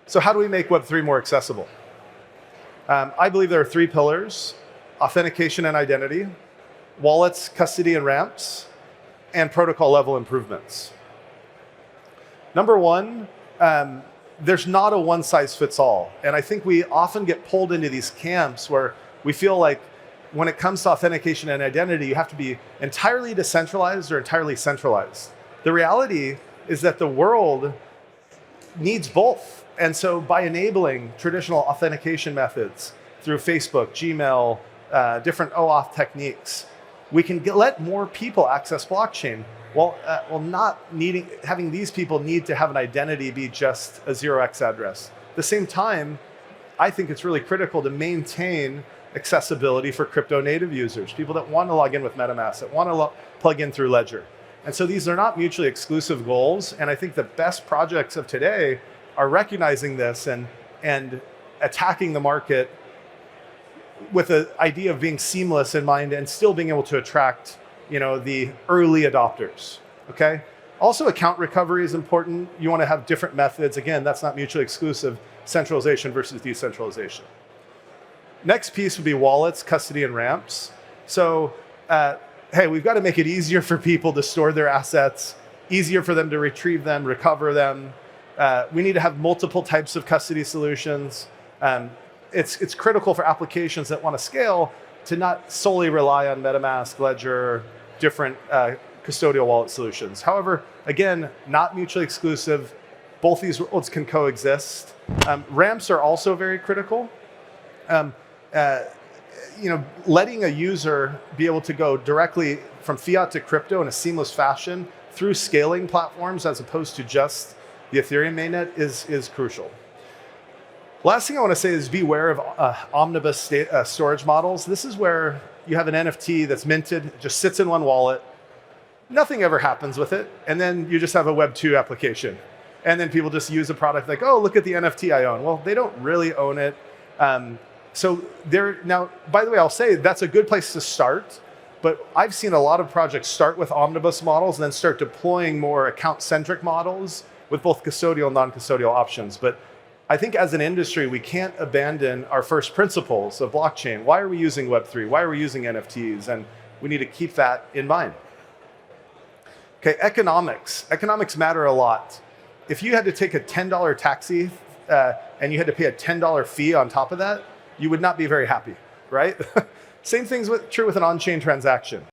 So how do we make Web3 more accessible? I believe there are three pillars: authentication and identity, wallets, custody, and ramps, and protocol level improvements. Number one, there's not a one size fits all. And I think we often get pulled into these camps where we feel like when it comes to authentication and identity, you have to be entirely decentralized or entirely centralized. The reality is that the world needs both. And so by enabling traditional authentication methods through Facebook, Gmail, different OAuth techniques, we can let more people access blockchain while not having these people need to have an identity be just a 0x address. At the same time, I think it's really critical to maintain accessibility for crypto native users, people that want to log in with MetaMask, that want to plug in through Ledger. And so these are not mutually exclusive goals. And I think the best projects of today are recognizing this and attacking the market with the idea of being seamless in mind and still being able to attract, the early adopters, okay? Also, account recovery is important. You want to have different methods. Again, that's not mutually exclusive, centralization versus decentralization. Next piece would be wallets, custody, and ramps. So, hey, we've got to make it easier for people to store their assets, easier for them to retrieve them, recover them. We need to have multiple types of custody solutions. It's critical for applications that want to scale to not solely rely on MetaMask, Ledger, different custodial wallet solutions. However, again, not mutually exclusive. Both these worlds can coexist. Ramps are also very critical. Letting a user be able to go directly from fiat to crypto in a seamless fashion through scaling platforms as opposed to just the Ethereum mainnet is crucial. Last thing I want to say is beware of Omnibus storage models. This is where you have an NFT that's minted, it just sits in one wallet, nothing ever happens with it, and then you just have a Web2 application. And then people just use a product like, oh, look at the NFT I own. Well, they don't really own it. Now, by the way, I'll say that's a good place to start, but I've seen a lot of projects start with Omnibus models and then start deploying more account-centric models with both custodial and non-custodial options. But I think as an industry, we can't abandon our first principles of blockchain. Why are we using Web3? Why are we using NFTs? And we need to keep that in mind. Okay, economics. Economics matter a lot. If you had to take a $10 taxi and you had to pay a $10 fee on top of that, you would not be very happy, right? Same thing's true with an on-chain transaction.